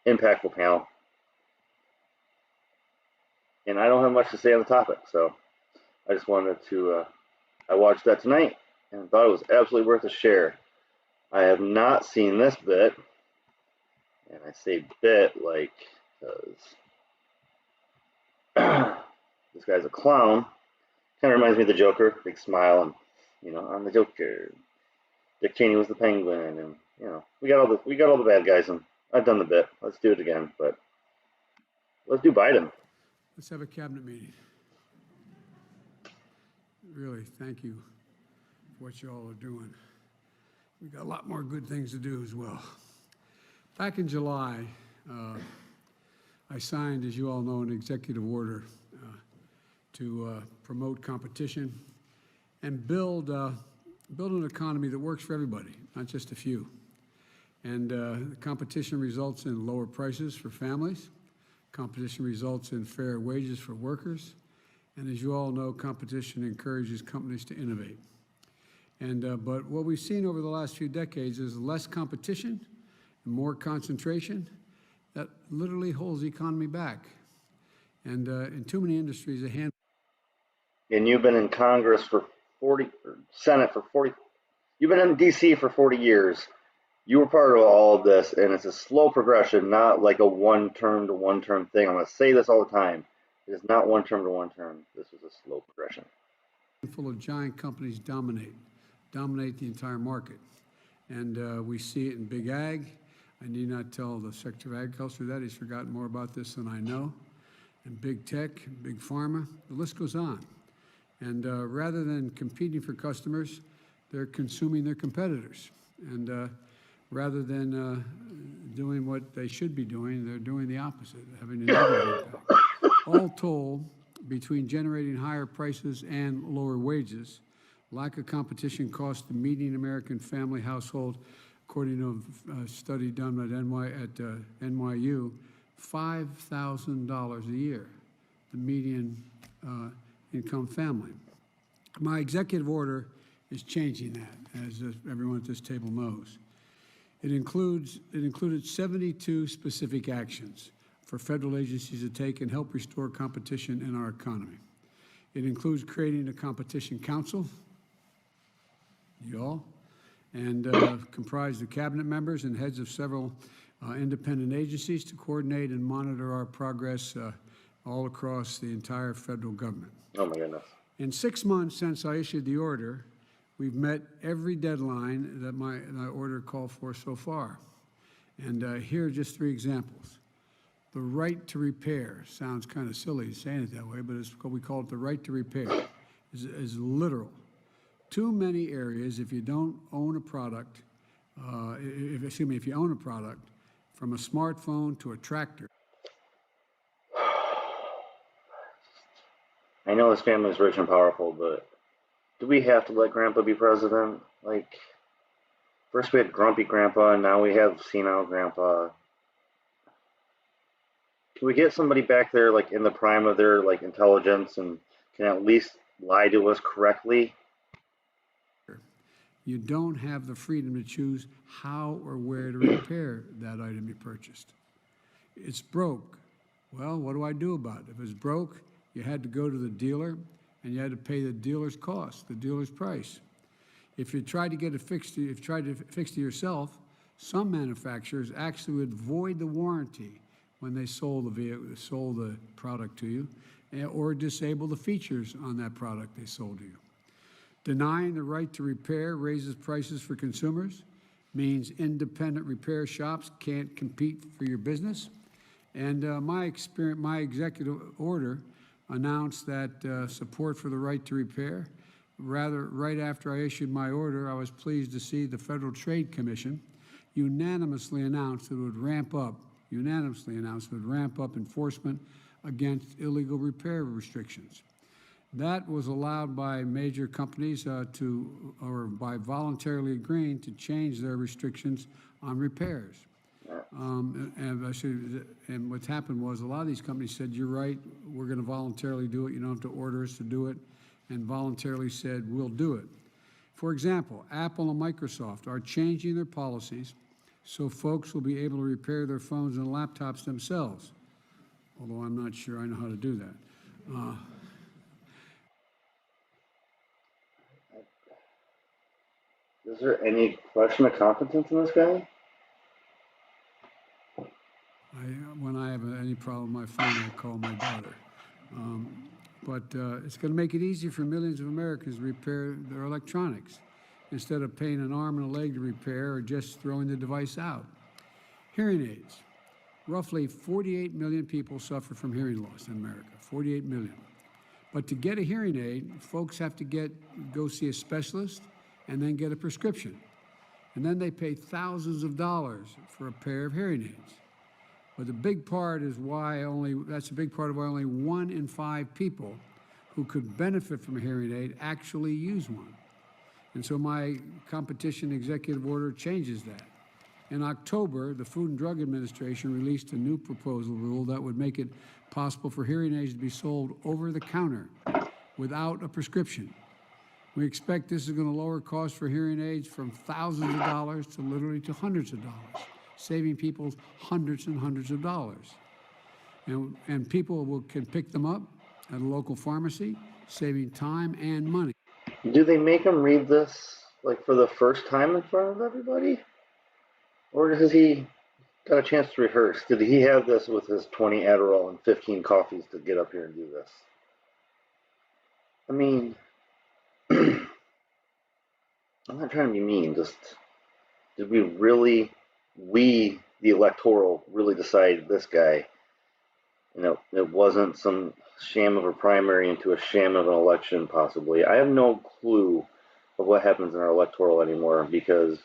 impactful panel. And I don't have much to say on the topic, so I just wanted to, I watched that tonight and thought it was absolutely worth a share. I have not seen this bit, and I say bit like, because this guy's a clown. Kind of reminds me of the Joker, big smile, and I'm the Joker. Dick Cheney was the Penguin, and we got all the bad guys, and I've done the bit. Let's do it again, but let's do Biden. Let's have a cabinet meeting. Really, thank you for what you all are doing. We've got a lot more good things to do as well. Back in July, I signed, as you all know, an executive order to promote competition and build an economy that works for everybody, not just a few. And competition results in lower prices for families. Competition results in fair wages for workers. And as you all know, competition encourages companies to innovate. And but what we've seen over the last few decades is less competition and more concentration that literally holds the economy back. And in too many industries, And you've been in Congress for 40, or Senate for 40, you've been in D.C. for 40 years. You were part of all of this, and it's a slow progression, not like a one-term to one-term thing. I'm going to say this all the time. It is not one-term to one-term. This was a slow progression. Full of giant companies dominate the entire market. And we see it in big ag. I need not tell the Secretary of Agriculture that. He's forgotten more about this than I know. And big tech, big pharma, the list goes on. And rather than competing for customers, they're consuming their competitors. And rather than doing what they should be doing, they're doing the opposite, having a negative impact. All told, between generating higher prices and lower wages, lack of competition costs the median American family household, according to a study done at NYU, $5,000 a year, the median income family. My executive order is changing that, as everyone at this table knows. It included 72 specific actions for federal agencies to take and help restore competition in our economy. It includes creating a competition council, and comprised of cabinet members and heads of several independent agencies to coordinate and monitor our progress all across the entire federal government. Oh my goodness. In 6 months since I issued the order, we've met every deadline that my order called for so far. And here are just 3 examples. The right to repair sounds kind of silly saying it that way, but it's what we call it, the right to repair, is literal. Too many areas, if you don't own a product, if you own a product, from a smartphone to a tractor. I know this family is rich and powerful, but do we have to let Grandpa be president? Like, first we had grumpy Grandpa, and now we have senile Grandpa. Can we get somebody back there, like, in the prime of their, like, intelligence and can at least lie to us correctly? You don't have the freedom to choose how or where to repair that item you purchased. It's broke. Well, what do I do about it? If it's broke, you had to go to the dealer and you had to pay the dealer's cost, the dealer's price. If you tried to get it fixed, if you tried to fix it yourself, some manufacturers actually would void the warranty when they sold the vehicle, sold the product to you, or disable the features on that product they sold to you. Denying the right to repair raises prices for consumers, means independent repair shops can't compete for your business. And my executive order announced that support for the right to repair. Rather, right after I issued my order, I was pleased to see the Federal Trade Commission unanimously announced it would ramp up enforcement against illegal repair restrictions. That was allowed by major companies by voluntarily agreeing to change their restrictions on repairs. And what happened was a lot of these companies said, you're right, we're going to voluntarily do it. You don't have to order us to do it, and voluntarily said, we'll do it. For example, Apple and Microsoft are changing their policies so folks will be able to repair their phones and laptops themselves, although I'm not sure I know how to do that. Is there any question of competence in this guy? When I have any problem with my phone, I call my daughter. But it's going to make it easier for millions of Americans to repair their electronics instead of paying an arm and a leg to repair or just throwing the device out. Hearing aids. Roughly 48 million people suffer from hearing loss in America, 48 million. But to get a hearing aid, folks have to go see a specialist and then get a prescription. And then they pay thousands of dollars for a pair of hearing aids. But the big part is that's a big part of why only 1 in 5 people who could benefit from a hearing aid actually use one. And so my competition executive order changes that. In October, the Food and Drug Administration released a new proposal rule that would make it possible for hearing aids to be sold over the counter without a prescription. We expect this is going to lower costs for hearing aids from thousands of dollars to literally to hundreds of dollars, saving people hundreds and hundreds of dollars. And people can pick them up at a local pharmacy, saving time and money. Do they make him read this like for the first time in front of everybody? Or has he got a chance to rehearse? Did he have this with his 20 Adderall and 15 coffees to get up here and do this? I mean, I'm not trying to be mean, just did we, the electoral, really decide this guy, it wasn't some sham of a primary into a sham of an election, possibly. I have no clue of what happens in our electoral anymore because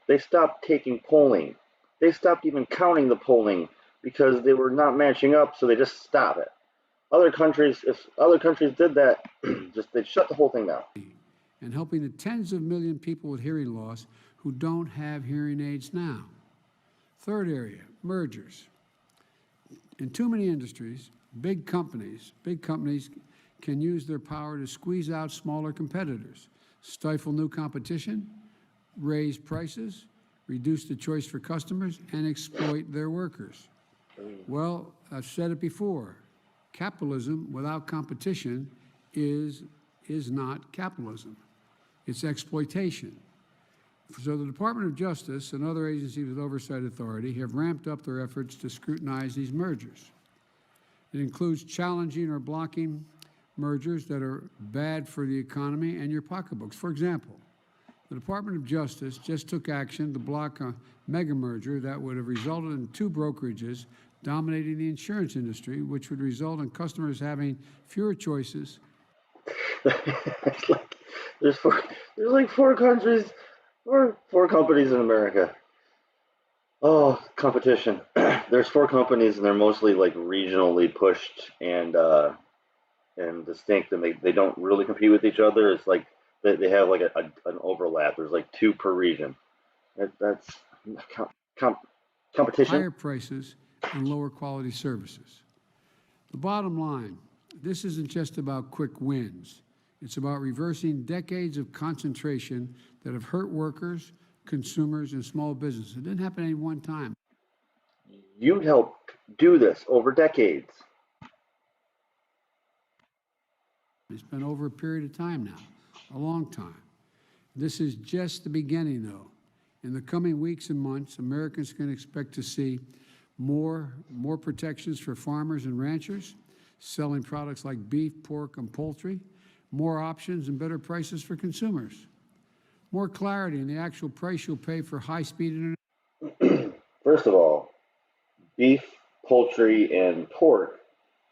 they stopped taking polling. They stopped even counting the polling because they were not matching up, so they just stopped it. If other countries did that, they'd shut the whole thing down. And helping the tens of million people with hearing loss who don't have hearing aids now. Third area, mergers. In too many industries, big companies can use their power to squeeze out smaller competitors, stifle new competition, raise prices, reduce the choice for customers, and exploit their workers. Well, I've said it before, capitalism without competition is not capitalism. It's exploitation. So the Department of Justice and other agencies with oversight authority have ramped up their efforts to scrutinize these mergers. It includes challenging or blocking mergers that are bad for the economy and your pocketbooks. For example, the Department of Justice just took action to block a mega merger that would have resulted in 2 brokerages dominating the insurance industry, which would result in customers having fewer choices. There's like 4 countries, or 4 companies in America. Oh, competition. There's 4 companies, and they're mostly like regionally pushed and distinct, and they don't really compete with each other. It's like they have like an overlap. There's like 2 per region. That's competition. Higher prices and lower quality services. The bottom line, this isn't just about quick wins. It's about reversing decades of concentration that have hurt workers, consumers, and small businesses. It didn't happen at any one time. You helped do this over decades. It's been over a period of time now, a long time. This is just the beginning, though. In the coming weeks and months, Americans can expect to see more protections for farmers and ranchers, selling products like beef, pork, and poultry, more options and better prices for consumers, more clarity in the actual price you'll pay for high-speed internet. First of all, beef, poultry, and pork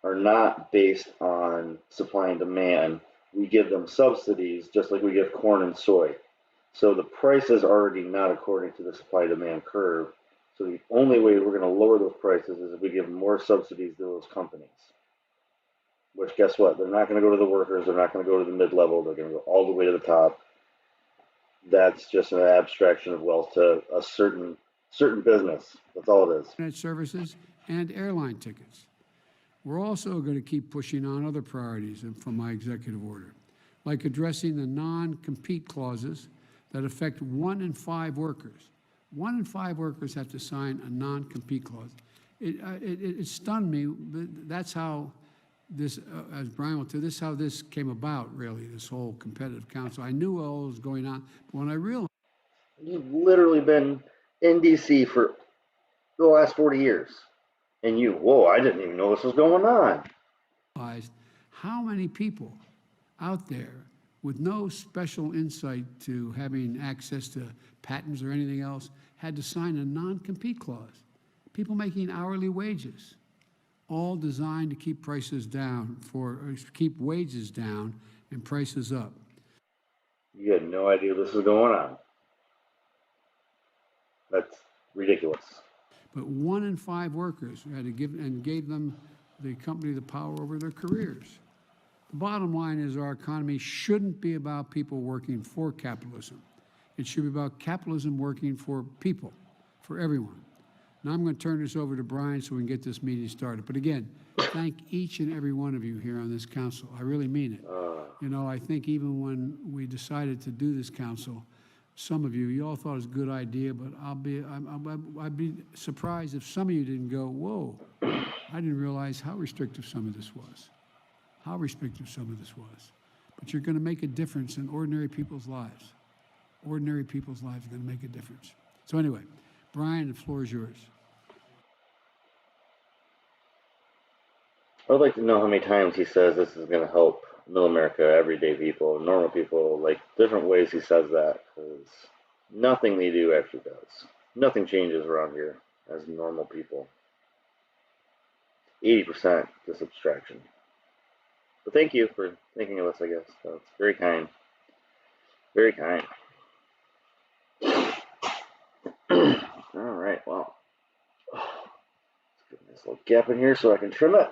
are not based on supply and demand. We give them subsidies just like we give corn and soy. So the price is already not according to the supply-demand curve. So the only way we're going to lower those prices is if we give more subsidies to those companies. Which, guess what? They're not going to go to the workers. They're not going to go to the mid-level. They're going to go all the way to the top. That's just an abstraction of wealth to a certain business. That's all it is. Internet services and airline tickets. We're also going to keep pushing on other priorities from my executive order, like addressing the non-compete clauses that affect 1 in 5 workers. 1 in 5 workers have to sign a non-compete clause. It stunned me. But that's how this, as Brian will tell, this is how this came about, really, this whole competitive council. I knew all was going on, but when I realized... You've literally been in DC for the last 40 years. And whoa, I didn't even know this was going on. How many people out there with no special insight to having access to patents or anything else had to sign a non-compete clause? People making hourly wages, all designed to keep prices down, keep wages down and prices up. You had no idea this was going on. That's ridiculous. But 1 in 5 workers had to gave them, the company, the power over their careers. The bottom line is our economy shouldn't be about people working for capitalism. It should be about capitalism working for people, for everyone. Now I'm going to turn this over to Brian so we can get this meeting started. But again, thank each and every one of you here on this council. I really mean it. You know, I think even when we decided to do this council, some of you all thought it was a good idea, but I'd be surprised if some of you didn't go, whoa, I didn't realize how restrictive some of this was. How restrictive some of this was. But you're going to make a difference in ordinary people's lives. Ordinary people's lives are going to make a difference. So anyway, Brian, the floor is yours. I'd like to know how many times he says this is going to help middle America, everyday people, normal people, like different ways he says that, because nothing they do actually does. Nothing changes around here as normal people. 80% just abstraction. But thank you for thinking of us, I guess. That's very kind. Very kind. All right, well. Let's get this little gap in here so I can trim it.